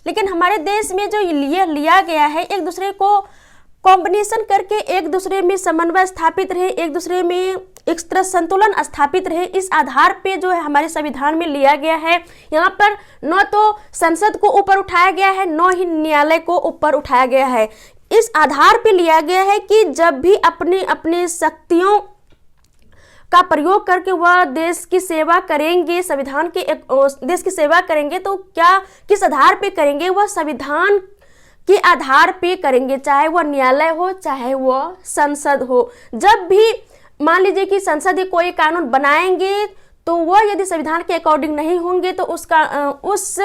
लेकिन हमारे देश में जो लिया गया है एक दूसरे को कॉम्बिनेशन करके एक दूसरे में समन्वय स्थापित रहे, एक दूसरे में एक तरह संतुलन स्थापित रहे, इस आधार पे जो है हमारे संविधान में लिया गया है। यहाँ पर न तो संसद को ऊपर उठाया गया है, न ही न्यायालय को ऊपर उठाया गया है। इस आधार पे लिया गया है कि जब भी अपनी अपनी शक्तियों का प्रयोग करके वह देश की सेवा करेंगे, संविधान के देश की सेवा करेंगे, तो क्या किस आधार पे करेंगे? वह संविधान के आधार पे करेंगे, चाहे वह न्यायालय हो चाहे वह संसद हो। जब भी मान लीजिए कि संसद ही कोई कानून बनाएंगे तो वह यदि संविधान के अकॉर्डिंग नहीं होंगे तो उस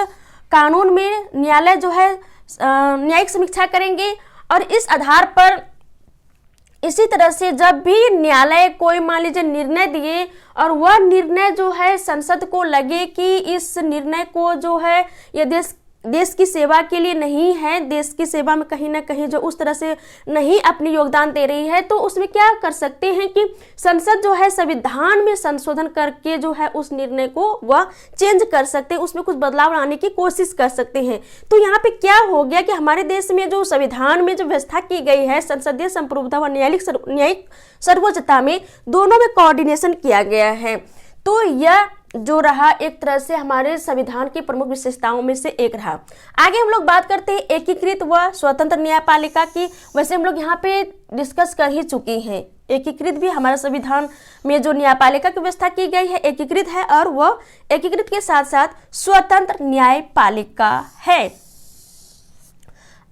कानून में न्यायालय जो है न्यायिक समीक्षा करेंगे। और इस आधार पर इसी तरह से जब भी न्यायालय कोई मान लीजिए निर्णय दिए और वह निर्णय जो है संसद को लगे कि इस निर्णय को जो है ये देश की सेवा के लिए नहीं है, देश की सेवा में कहीं ना कहीं जो उस तरह से नहीं अपनी योगदान दे रही है, तो उसमें क्या कर सकते हैं कि संसद जो है संविधान में संशोधन करके जो है उस निर्णय को वह चेंज कर सकते हैं, उसमें कुछ बदलाव लाने की कोशिश कर सकते हैं। तो यहाँ पे क्या हो गया कि हमारे देश में जो संविधान में जो व्यवस्था की गई है संसदीय संप्रभुता व न्यायिक सर्वोच्चता में, दोनों में कोऑर्डिनेशन किया गया है। तो यह जो रहा एक तरह से हमारे संविधान की प्रमुख विशेषताओं में से एक रहा। आगे हम लोग बात करते हैं एकीकृत व स्वतंत्र न्यायपालिका की। वैसे हम लोग यहाँ पे डिस्कस कर ही चुके हैं, एकीकृत भी हमारे संविधान में जो न्यायपालिका की व्यवस्था की गई है एकीकृत है, और वह एकीकृत के साथ साथ स्वतंत्र न्यायपालिका है।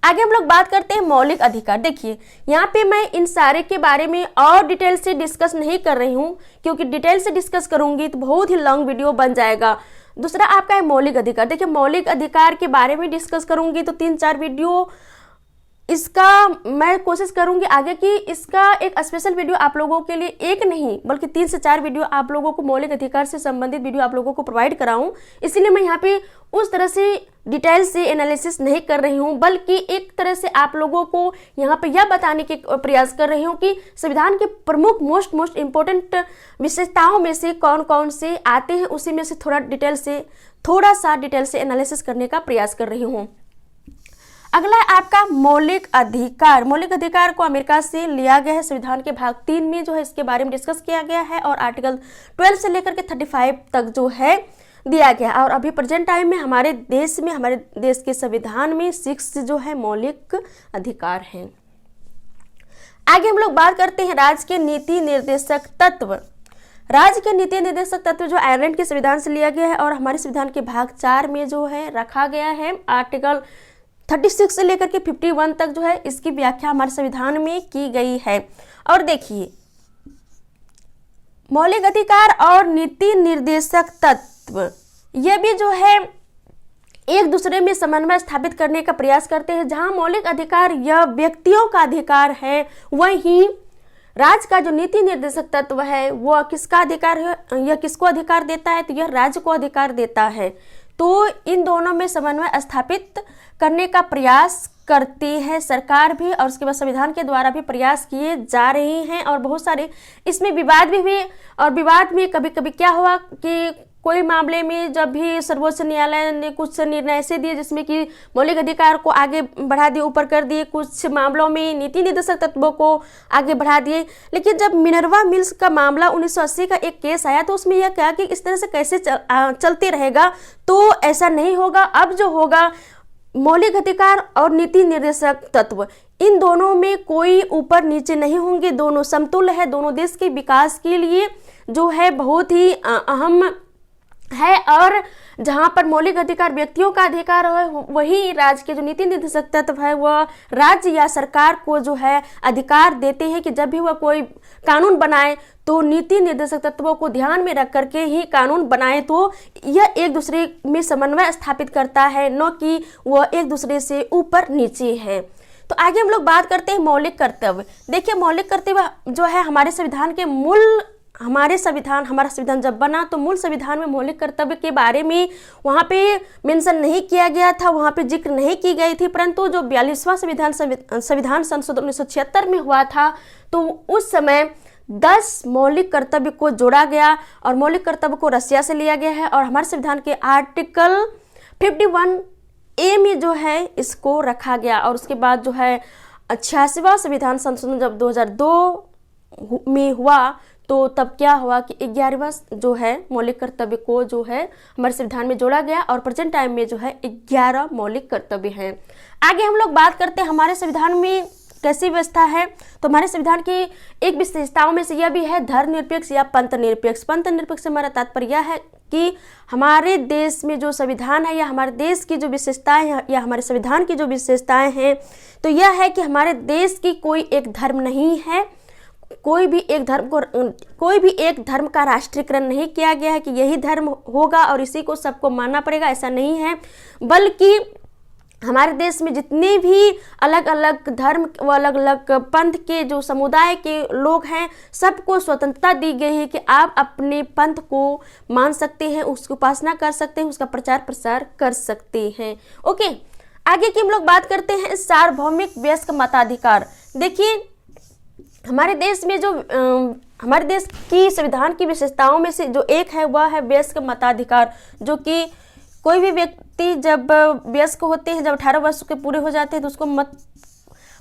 आगे हम लोग बात करते हैं मौलिक अधिकार। देखिए यहाँ पे मैं इन सारे के बारे में और डिटेल से डिस्कस नहीं कर रही हूँ, क्योंकि डिटेल से डिस्कस करूंगी तो बहुत ही लॉन्ग वीडियो बन जाएगा। दूसरा आपका है मौलिक अधिकार। देखिए मौलिक अधिकार के बारे में डिस्कस करूंगी तो 3-4 वीडियो इसका मैं कोशिश करूंगी आगे कि इसका एक स्पेशल वीडियो आप लोगों के लिए एक नहीं बल्कि 3 से 4 वीडियो आप लोगों को मौलिक अधिकार से संबंधित वीडियो आप लोगों को प्रोवाइड कराऊं। इसलिए मैं यहाँ पे उस तरह से डिटेल से एनालिसिस नहीं कर रही हूँ, बल्कि एक तरह से आप लोगों को यहाँ पे यह बताने के प्रयास कर रही हूँ कि संविधान के प्रमुख मोस्ट इम्पोर्टेंट विशेषताओं में से कौन कौन से आते हैं, उसी में से थोड़ा सा डिटेल से एनालिसिस करने का प्रयास कर रही हूँ। अगला है आपका मौलिक अधिकार। मौलिक अधिकार को अमेरिका से लिया गया है, संविधान के भाग 3 में जो है इसके बारे में डिस्कस किया गया है, और आर्टिकल 12 से लेकर के 35 तक जो है दिया गया। और अभी प्रेजेंट टाइम में हमारे देश के संविधान में 6 जो है मौलिक अधिकार हैं। आगे हम लोग बात करते हैं राज्य के नीति निर्देशक तत्व। राज्य के नीति निर्देशक तत्व जो आयरलैंड के संविधान से लिया गया है और हमारे संविधान के भाग 4 में जो है रखा गया है। आर्टिकल 36 से लेकर के 51 तक जो है इसकी व्याख्या हमारे संविधान में की गई है। और देखिए मौलिक अधिकार और नीति निर्देशक तत्व ये भी जो है एक दूसरे में समन्वय स्थापित करने का प्रयास करते हैं। जहां मौलिक अधिकार यह व्यक्तियों का अधिकार है, वहीं राज्य का जो नीति निर्देशक तत्व है वह किसका अधिकार है, यह किसको अधिकार देता है, तो यह राज्य को अधिकार देता है। तो इन दोनों में समन्वय स्थापित करने का प्रयास करती है सरकार भी, और उसके बाद संविधान के द्वारा भी प्रयास किए जा रहे हैं। और बहुत सारे इसमें विवाद भी हुए, और विवाद में कभी कभी क्या हुआ कि कोई मामले में जब भी सर्वोच्च न्यायालय ने कुछ निर्णय ऐसे दिए जिसमें कि मौलिक अधिकार को आगे बढ़ा दिए, ऊपर कर दिए, कुछ मामलों में नीति निर्देशक तत्वों को आगे बढ़ा दिए। लेकिन जब मिनर्वा मिल्स का मामला 1980 का एक केस आया तो उसमें यह कहा कि इस तरह से कैसे चलते रहेगा, तो ऐसा नहीं होगा। अब जो होगा मौलिक अधिकार और नीति निर्देशक तत्व इन दोनों में कोई ऊपर नीचे नहीं होंगे, दोनों समतुल्य है, दोनों देश के विकास के लिए जो है बहुत ही अहम है। और जहां पर मौलिक अधिकार व्यक्तियों का अधिकार है, वही राज्य के जो नीति निर्देशक तत्व है वह राज्य या सरकार को जो है अधिकार देते हैं कि जब भी वह कोई कानून बनाए तो नीति निर्देशक तत्वों को ध्यान में रख करके ही कानून बनाए। तो यह एक दूसरे में समन्वय स्थापित करता है, न कि वह एक दूसरे से ऊपर नीचे है। तो आगे हम लोग बात करते हैं मौलिक कर्तव्य। देखिए मौलिक कर्तव्य जो है हमारे संविधान के हमारा संविधान जब बना तो मूल संविधान में मौलिक कर्तव्य के बारे में वहाँ पे मेंशन नहीं किया गया था, वहाँ पे जिक्र नहीं की गई थी। परंतु जो 42वां संविधान संशोधन 1976 में हुआ था तो उस समय 10 मौलिक कर्तव्य को जोड़ा गया, और मौलिक कर्तव्य को रसिया से लिया गया है, और हमारे संविधान के आर्टिकल 51A में जो है इसको रखा गया। और उसके बाद जो है 86वां संविधान संशोधन जब 2002 में हुआ तो तब क्या हुआ कि 11वां जो है मौलिक कर्तव्य को जो है हमारे संविधान में जोड़ा गया, और प्रेजेंट टाइम में जो है 11 मौलिक कर्तव्य हैं। आगे हम लोग बात करते हैं हमारे संविधान में कैसी व्यवस्था है, तो हमारे संविधान की एक विशेषताओं में से यह भी है धर्मनिरपेक्ष या पंथ निरपेक्ष। पंथ निरपेक्ष से हमारा तात्पर्य यह है कि हमारे देश में जो संविधान है या हमारे देश की जो विशेषताएं हैं या हमारे संविधान की जो विशेषताएं हैं, तो यह है कि हमारे देश की कोई एक धर्म नहीं है, कोई भी एक धर्म का राष्ट्रीयकरण नहीं किया गया है कि यही धर्म होगा और इसी को सबको मानना पड़ेगा, ऐसा नहीं है। बल्कि हमारे देश में जितने भी अलग अलग धर्म व अलग अलग पंथ के जो समुदाय के लोग हैं, सबको स्वतंत्रता दी गई है कि आप अपने पंथ को मान सकते हैं, उसकी उपासना कर सकते हैं, उसका प्रचार प्रसार कर सकते हैं। ओके, आगे की हम लोग बात करते हैं सार्वभौमिक वयस्क मताधिकार। देखिए, हमारे देश में जो हमारे देश की संविधान की विशेषताओं में से जो एक है वह है वयस्क मताधिकार, जो कि कोई भी व्यक्ति जब वयस्क होते हैं, जब 18 वर्ष के पूरे हो जाते हैं, तो उसको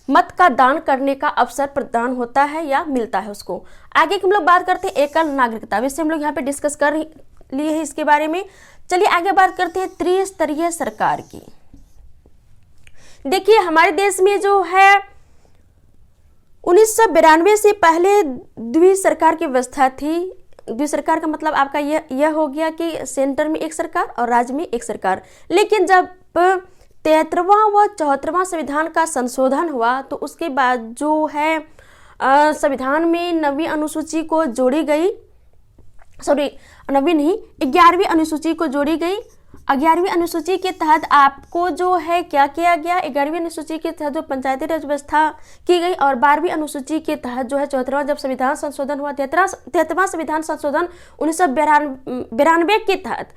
मत का दान करने का अवसर प्रदान होता है या मिलता है उसको। आगे की हम लोग बात करते हैं एकल नागरिकता, वैसे हम लोग यहाँ पे डिस्कस कर लिए हैं इसके बारे में। चलिए आगे बात करते हैं त्रिस्तरीय सरकार की। देखिए, हमारे देश में जो है 1992 से पहले द्विसरकार की व्यवस्था थी। द्विसरकार का मतलब आपका यह हो गया कि सेंटर में एक सरकार और राज्य में एक सरकार। लेकिन जब 73वां व 74वां संविधान का संशोधन हुआ, तो उसके बाद जो है संविधान में 9वीं अनुसूची को जोड़ी गई, 11वीं अनुसूची को जोड़ी गई। 11वीं अनुसूची के तहत आपको जो है क्या किया गया, 11वीं अनुसूची के तहत जो पंचायती राज व्यवस्था की गई और 12वीं अनुसूची के तहत जो है 74वां जब संविधान संशोधन हुआ, 73वां संविधान संशोधन 1992 के तहत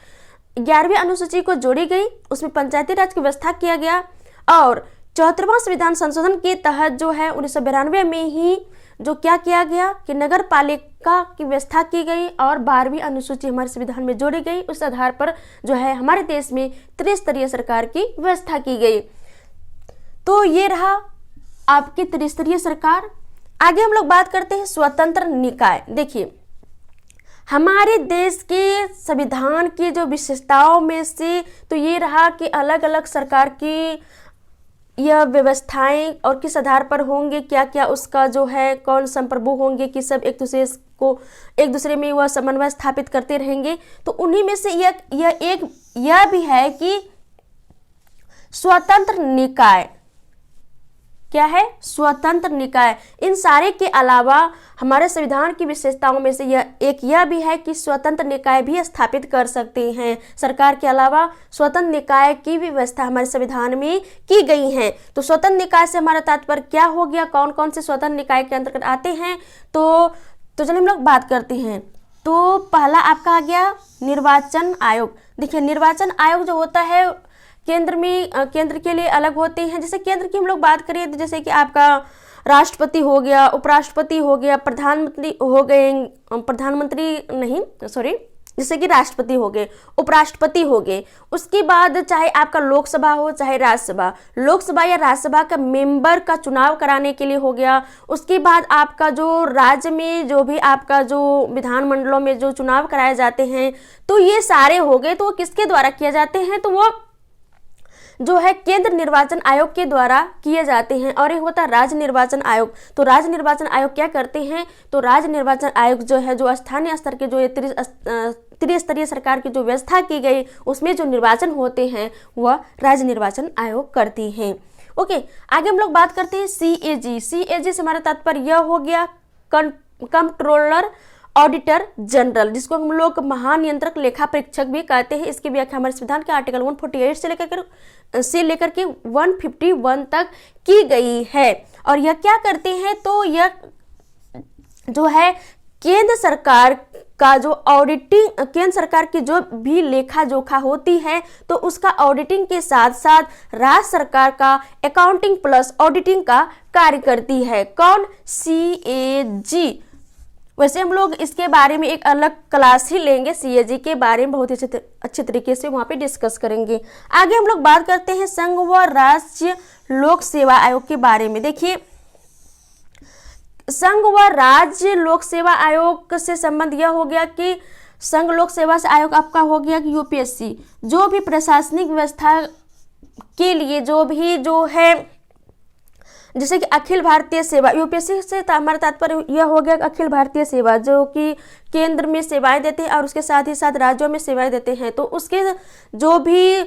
11वीं अनुसूची को जोड़ी गई, उसमें पंचायती राज की व्यवस्था किया गया। और 74वां संविधान संशोधन के तहत जो है 1992 में ही जो क्या किया गया कि नगर पालिका की व्यवस्था की गई और 12वीं अनुसूची हमारे संविधान में जोड़ी गई। उस आधार पर जो है हमारे देश में त्रिस्तरीय सरकार की व्यवस्था की गई। तो ये रहा आपकी त्रिस्तरीय सरकार। आगे हम लोग बात करते हैं स्वतंत्र निकाय। देखिए, हमारे देश के संविधान की जो विशेषताओं में से तो ये रहा कि अलग अलग सरकार की यह व्यवस्थाएं और किस आधार पर होंगे, क्या क्या उसका जो है कौन संप्रभु होंगे कि सब एक दूसरे में वह समन्वय स्थापित करते रहेंगे। तो उन्हीं में से यह भी है कि स्वतंत्र निकाय। क्या है? स्वतंत्र निकाय। इन सारे के अलावा हमारे संविधान की विशेषताओं में से यह भी है कि स्वतंत्र निकाय भी स्थापित कर सकते हैं। सरकार के अलावा स्वतंत्र निकाय की भी व्यवस्था हमारे संविधान में की गई है। तो स्वतंत्र निकाय से हमारा तात्पर्य क्या हो गया, कौन कौन से स्वतंत्र निकाय के अंतर्गत आते हैं, तो चलिए हम लोग बात करते हैं। तो पहला आपका आ गया निर्वाचन आयोग। देखिए, निर्वाचन आयोग जो होता है केंद्र के लिए अलग होते हैं। जैसे केंद्र की हम लोग बात करें तो जैसे कि आपका राष्ट्रपति हो गया, उपराष्ट्रपति हो गया, जैसे कि राष्ट्रपति हो गए, उपराष्ट्रपति हो गए। उसके बाद चाहे आपका लोकसभा हो चाहे राज्यसभा, लोकसभा या राज्यसभा का मेंबर का चुनाव कराने के लिए हो गया। उसके बाद आपका जो राज्य में जो भी आपका जो विधानमंडलों में जो चुनाव कराए जाते हैं, तो ये सारे हो गए। तो वो किसके द्वारा किए जाते हैं, तो वो जो है केंद्र निर्वाचन आयोग के द्वारा किए जाते हैं। और एक होता है राज्य निर्वाचन आयोग। तो राज्य निर्वाचन आयोग क्या करते हैं, तो राज्य निर्वाचन आयोग जो है जो स्थानीय स्तर के जो त्रिस्तरीय सरकार की जो व्यवस्था की गई उसमें जो निर्वाचन होते हैं वह राज्य निर्वाचन आयोग करती हैं। ओके, आगे हम लोग बात करते हैं CAG। CAG से हमारा तात्पर्य यह हो गया कंट्रोलर ऑडिटर जनरल, जिसको हम लोग महानियंत्रक लेखा परीक्षक भी कहते हैं। इसकी व्याख्या हमारे संविधान के आर्टिकल 148 से लेकर के 151 तक की गई है। और यह क्या करते हैं, तो यह जो है केंद्र सरकार का जो केंद्र सरकार की जो भी लेखा जोखा होती है तो उसका ऑडिटिंग के साथ साथ राज्य सरकार का अकाउंटिंग प्लस ऑडिटिंग का कार्य करती है। कौन? CAG। वैसे हम लोग इसके बारे में एक अलग क्लास ही लेंगे, CAG के बारे में बहुत ही अच्छे तरीके से वहाँ पे डिस्कस करेंगे। आगे हम लोग बात करते हैं संघ व राज्य लोक सेवा आयोग के बारे में। देखिए, संघ व राज्य लोक सेवा आयोग से संबंध यह हो गया कि संघ लोक सेवा आयोग आपका हो गया कि UPSC जो भी प्रशासनिक व्यवस्था के लिए जो है जैसे कि अखिल भारतीय सेवा, यूपीएससी से हमारा तात्पर्य यह हो गया अखिल भारतीय सेवा, जो कि केंद्र में सेवाएं देते हैं और उसके साथ ही साथ राज्यों में सेवाएं देते हैं। तो उसके जो भी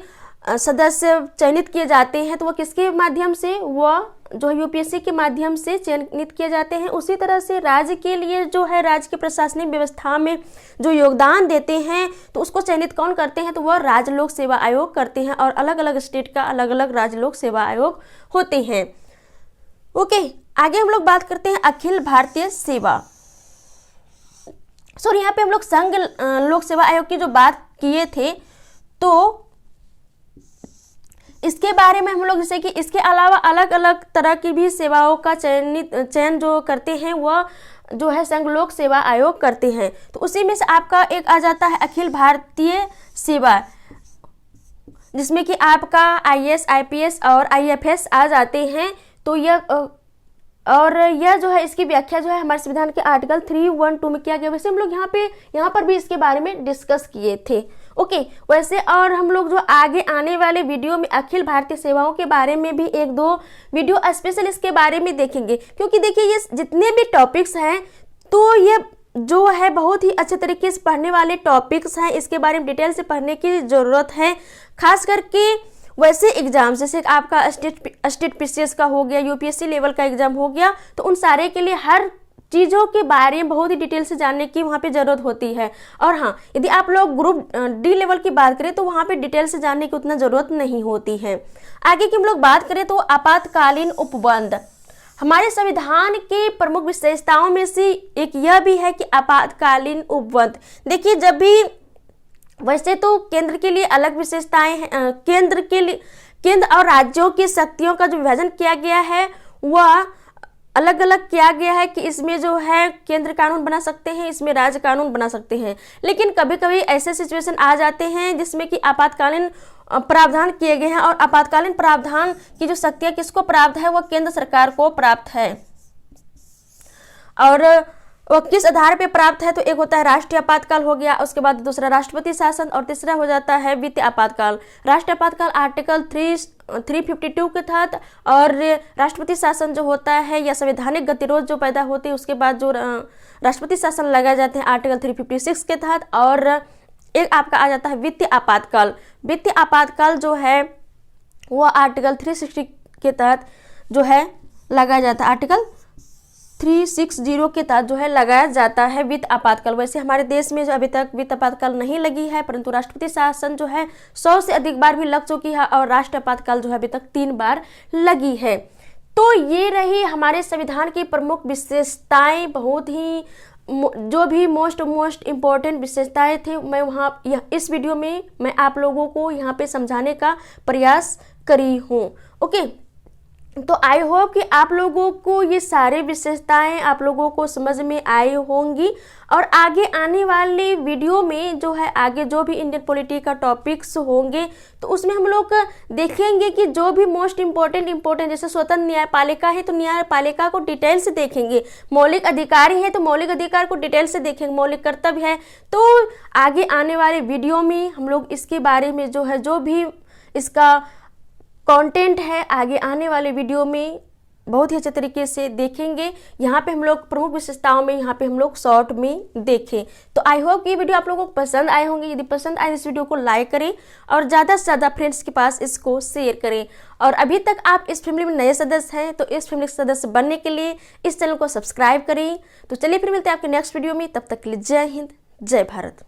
सदस्य चयनित किए जाते हैं तो वो किसके माध्यम से, वह जो है यूपीएससी के माध्यम से चयनित किए जाते हैं। उसी तरह से राज्य के लिए जो है राज्य की प्रशासनिक व्यवस्था में जो योगदान देते हैं तो उसको चयनित कौन करते हैं, तो वह राज्य लोक सेवा आयोग करते हैं। और अलग अलग स्टेट का अलग अलग राज्य लोक सेवा आयोग होते हैं। ओके, आगे हम लोग बात करते हैं अखिल भारतीय सेवा। सॉरी, यहाँ पे हम लोग संघ लोक सेवा आयोग की जो बात किए थे, तो इसके बारे में हम लोग जैसे कि इसके अलावा अलग अलग तरह की भी सेवाओं का चयन जो करते हैं वह जो है संघ लोक सेवा आयोग करते हैं। तो उसी में से आपका एक आ जाता है अखिल भारतीय सेवा, जिसमें कि आपका आईएएस, आईपीएस और आईएफएस आ जाते हैं। तो यह जो है इसकी व्याख्या जो है हमारे संविधान के आर्टिकल 312 में किया गया। वैसे हम लोग यहाँ पर भी इसके बारे में डिस्कस किए थे। ओके, वैसे और हम लोग जो आगे आने वाले वीडियो में अखिल भारतीय सेवाओं के बारे में भी एक दो वीडियो स्पेशल इसके बारे में देखेंगे, क्योंकि देखिए ये जितने भी टॉपिक्स हैं तो ये जो है बहुत ही अच्छे तरीके से पढ़ने वाले टॉपिक्स हैं। इसके बारे में डिटेल से पढ़ने की ज़रूरत है, खास करके वैसे एग्जाम जैसे आपका स्टेट पीसीएस का हो गया, यूपीएससी लेवल का एग्जाम हो गया, तो उन सारे के लिए हर चीज़ों के बारे में बहुत ही डिटेल से जानने की वहाँ पे ज़रूरत होती है। और हाँ, यदि आप लोग ग्रुप डी लेवल की बात करें तो वहाँ पे डिटेल से जानने की उतना ज़रूरत नहीं होती है। आगे की हम लोग बात करें तो आपातकालीन उपबंध, हमारे संविधान के प्रमुख विशेषताओं में से एक यह भी है कि आपातकालीन उपबंध, देखिए जब भी वैसे तो केंद्र के लिए अलग विशेषताएं हैं, केंद्र और राज्यों की शक्तियों का जो विभाजन किया गया है वह अलग अलग किया गया है कि इसमें जो है केंद्र कानून बना सकते हैं, इसमें राज्य कानून बना सकते हैं। लेकिन कभी कभी ऐसे सिचुएशन आ जाते हैं जिसमें कि आपातकालीन प्रावधान किए गए हैं, और आपातकालीन प्रावधान की जो शक्तियाँ किसको प्राप्त है, वह केंद्र सरकार को प्राप्त है। और वो किस आधार पे प्राप्त है, तो एक होता है राष्ट्रीय आपातकाल हो गया, उसके बाद दूसरा राष्ट्रपति शासन, और तीसरा हो जाता है वित्तीय आपातकाल। राष्ट्रीय आपातकाल आर्टिकल 352 के तहत, और राष्ट्रपति शासन जो होता है या संवैधानिक गतिरोध जो पैदा होती है उसके बाद जो राष्ट्रपति शासन लगाए जाते हैं आर्टिकल 356 के तहत। और एक आपका आ जाता है वित्तीय आपातकाल। वित्तीय आपातकाल जो है वह आर्टिकल 360 के तहत जो है लगाया जाता है, आर्टिकल 360 के तहत जो है लगाया जाता है वित्त आपातकाल। वैसे हमारे देश में जो अभी तक वित्त आपातकाल नहीं लगी है, परंतु राष्ट्रपति शासन जो है 100 से अधिक बार भी लग चुकी है, और राष्ट्रीय आपातकाल जो है अभी तक 3 बार लगी है। तो ये रही हमारे संविधान की प्रमुख विशेषताएं, बहुत ही जो भी मोस्ट इम्पोर्टेंट विशेषताएं थे मैं इस वीडियो में मैं आप लोगों को यहाँ पे समझाने का प्रयास करी हूँ। ओके, तो आई होप कि आप लोगों को ये सारे विशेषताएं आप लोगों को समझ में आई होंगी। और आगे आने वाले वीडियो में जो है आगे जो भी इंडियन पॉलिटी का टॉपिक्स होंगे तो उसमें हम लोग देखेंगे कि जो भी मोस्ट इम्पोर्टेंट जैसे स्वतंत्र न्यायपालिका है तो न्यायपालिका को डिटेल से देखेंगे, मौलिक अधिकार है तो मौलिक अधिकार को डिटेल से देखेंगे, मौलिक कर्तव्य है। तो आगे आने वाले वीडियो में हम लोग इसके बारे में जो है जो भी इसका कंटेंट है आगे आने वाले वीडियो में बहुत ही अच्छे तरीके से देखेंगे। यहाँ पे हम लोग प्रमुख विशेषताओं में यहाँ पे हम लोग शॉर्ट में देखें। तो आई होप कि ये वीडियो आप लोगों को पसंद आए होंगे। यदि पसंद आए इस वीडियो को लाइक करें और ज़्यादा से ज़्यादा फ्रेंड्स के पास इसको शेयर करें। और अभी तक आप इस फैमिली में नए सदस्य हैं तो इस फैमिली के सदस्य बनने के लिए इस चैनल को सब्सक्राइब करें। तो चलिए फिर मिलते हैं आपके नेक्स्ट वीडियो में, तब तक के लिए जय हिंद, जय भारत।